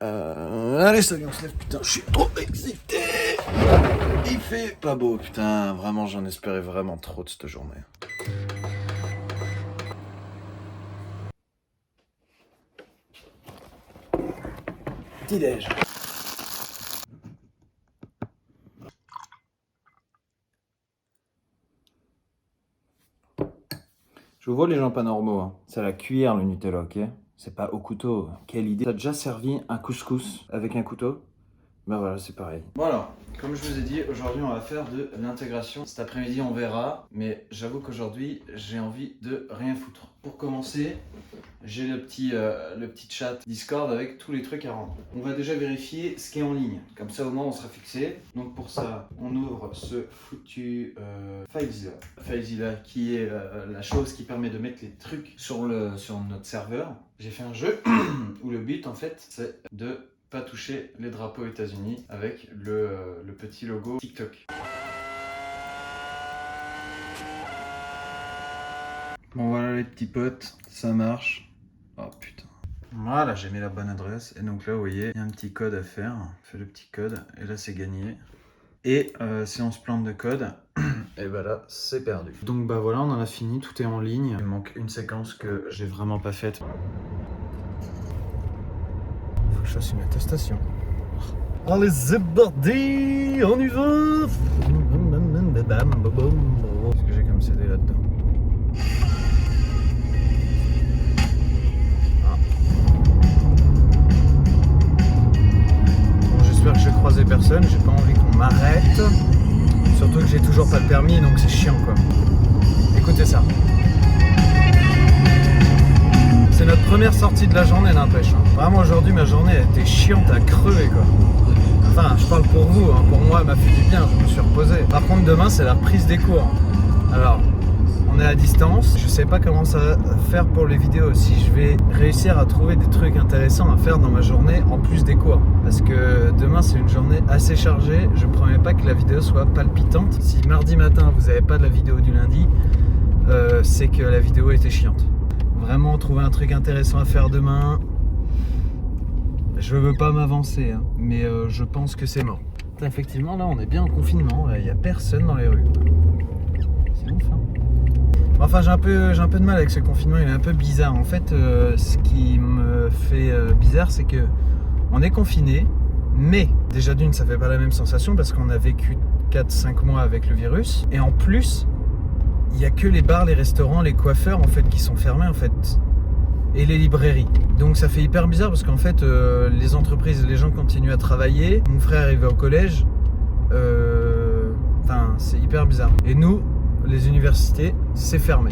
Allez, salut, on se lève, putain, je suis trop excité. Il fait pas beau, putain, vraiment, j'en espérais vraiment trop de cette journée. Petit-déj. Je vous vois les gens pas normaux, hein. C'est à la cuillère le Nutella, ok? C'est pas au couteau. Quelle idée. T'as déjà servi un couscous avec un couteau? Ben voilà, c'est pareil. Bon alors, comme je vous ai dit, aujourd'hui on va faire de l'intégration. Cet après-midi on verra, mais j'avoue qu'aujourd'hui j'ai envie de rien foutre. Pour commencer, j'ai le petit chat Discord avec tous les trucs à rendre. On va déjà vérifier ce qui est en ligne. Comme ça au moins on sera fixé. Donc pour ça, on ouvre ce foutu FileZilla. FileZilla qui est la chose qui permet de mettre les trucs sur notre serveur. J'ai fait un jeu où le but en fait c'est de pas toucher les drapeaux États-Unis avec le petit logo TikTok. Bon voilà les petits potes, ça marche. Oh putain. Voilà, j'ai mis la bonne adresse et donc là vous voyez, il y a un petit code à faire. On fait le petit code et là c'est gagné. Et si on se plante de code, et bah là c'est perdu. Donc bah voilà, on en a fini, tout est en ligne. Il manque une séquence que j'ai vraiment pas faite. Faut que je fasse une attestation. Allez, c'est parti, on y va. Qu'est-ce que j'ai comme CD là-dedans? Ah. Bon, j'espère que je vais croiser personne, j'ai pas envie qu'on m'arrête. Surtout que j'ai toujours pas le permis, donc c'est chiant quoi. Écoutez ça. C'est notre première sortie de la journée, n'empêche. Vraiment aujourd'hui, ma journée a été chiante à crever quoi. Enfin, je parle pour vous, hein. Pour moi, elle m'a fait du bien, je me suis reposé. Par contre, demain, c'est la reprise des cours. Alors, on est à distance. Je sais pas comment ça va faire pour les vidéos, si je vais réussir à trouver des trucs intéressants à faire dans ma journée en plus des cours. Parce que demain, c'est une journée assez chargée. Je promets pas que la vidéo soit palpitante. Si mardi matin, vous n'avez pas de la vidéo du lundi, c'est que la vidéo était chiante. Vraiment trouver un truc intéressant à faire demain. Je veux pas m'avancer, hein, mais je pense que c'est mort. Effectivement, là, on est bien en confinement. Il n'y a personne dans les rues. C'est ouf, hein. Enfin, j'ai un peu de mal avec ce confinement. Il est un peu bizarre. En fait, ce qui me fait bizarre, c'est que on est confiné, mais déjà d'une, ça fait pas la même sensation parce qu'on a vécu 4-5 mois avec le virus. Et en plus, il n'y a que les bars, les restaurants, les coiffeurs en fait qui sont fermés en fait, et les librairies. Donc ça fait hyper bizarre parce qu'en fait les entreprises, les gens continuent à travailler. Mon frère arrivé au collège, enfin c'est hyper bizarre. Et nous, les universités, c'est fermé.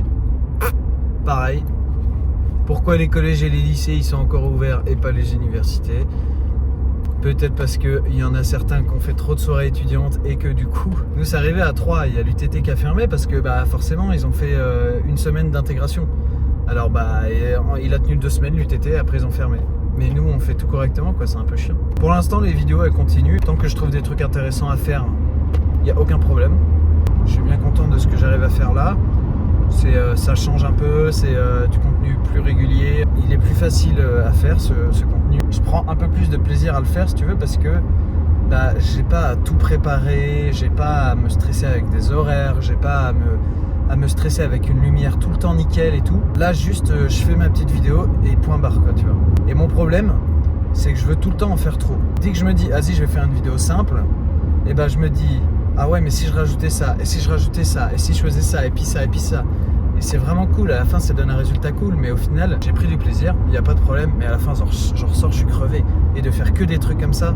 Pareil. Pourquoi les collèges et les lycées ils sont encore ouverts et pas les universités? Peut-être parce qu'il y en a certains qui ont fait trop de soirées étudiantes et que du coup, nous c'est arrivé à 3, il y a l'UTT qui a fermé parce que bah, forcément ils ont fait une semaine d'intégration. Alors bah il a tenu 2 semaines l'UTT, après ils ont fermé. Mais nous on fait tout correctement quoi, c'est un peu chiant. Pour l'instant les vidéos elles continuent, tant que je trouve des trucs intéressants à faire, il n'y a aucun problème. Je suis bien content de ce que j'arrive à faire là. Ça change un peu, c'est du contenu plus régulier. Il est plus facile à faire ce contenu. Je prends un peu plus de plaisir à le faire si tu veux parce que bah, j'ai pas à tout préparer, j'ai pas à me stresser avec des horaires, j'ai pas à me stresser avec une lumière tout le temps nickel et tout. Là juste je fais ma petite vidéo et point barre quoi tu vois. Et mon problème c'est que je veux tout le temps en faire trop. Dès que je me dis vas-y je vais faire une vidéo simple, et bah je me dis ah ouais mais si je rajoutais ça, et si je rajoutais ça, et si je faisais ça, et puis ça, et puis ça. Et c'est vraiment cool, à la fin ça donne un résultat cool, mais au final j'ai pris du plaisir, il n'y a pas de problème, mais à la fin j'en ressors, je suis crevé. Et de faire que des trucs comme ça,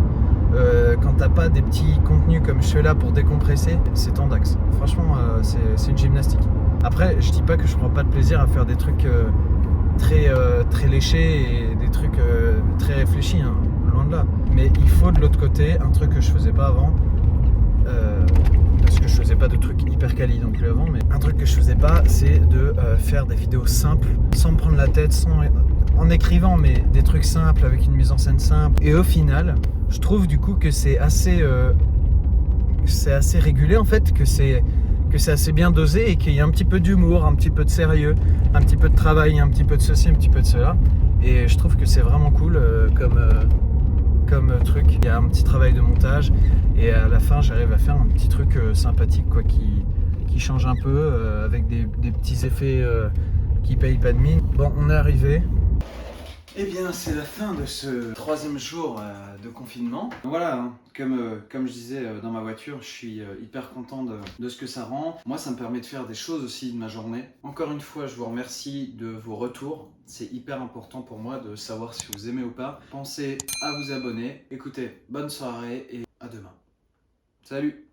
quand t'as pas des petits contenus comme je fais là pour décompresser, c'est tendax. Franchement c'est une gymnastique. Après je dis pas que je prends pas de plaisir à faire des trucs très léchés et des trucs très réfléchis, hein, loin de là. Mais il faut de l'autre côté un truc que je faisais pas avant. Parce que je faisais pas de trucs hyper quali non plus avant, mais un truc que je faisais pas c'est de faire des vidéos simples sans me prendre la tête, en écrivant, mais des trucs simples avec une mise en scène simple. Et au final je trouve du coup que c'est assez régulé en fait, que c'est assez bien dosé et qu'il y a un petit peu d'humour, un petit peu de sérieux, un petit peu de travail, un petit peu de ceci, un petit peu de cela. Et je trouve que c'est vraiment cool un petit travail de montage et à la fin j'arrive à faire un petit truc sympathique quoi, qui change un peu avec des petits effets qui payent pas de mine. Bon, on est arrivé. Eh bien, c'est la fin de ce 3e jour de confinement. Voilà, hein, comme je disais dans ma voiture, je suis hyper content de ce que ça rend. Moi, ça me permet de faire des choses aussi de ma journée. Encore une fois, je vous remercie de vos retours. C'est hyper important pour moi de savoir si vous aimez ou pas. Pensez à vous abonner. Écoutez, bonne soirée et à demain. Salut!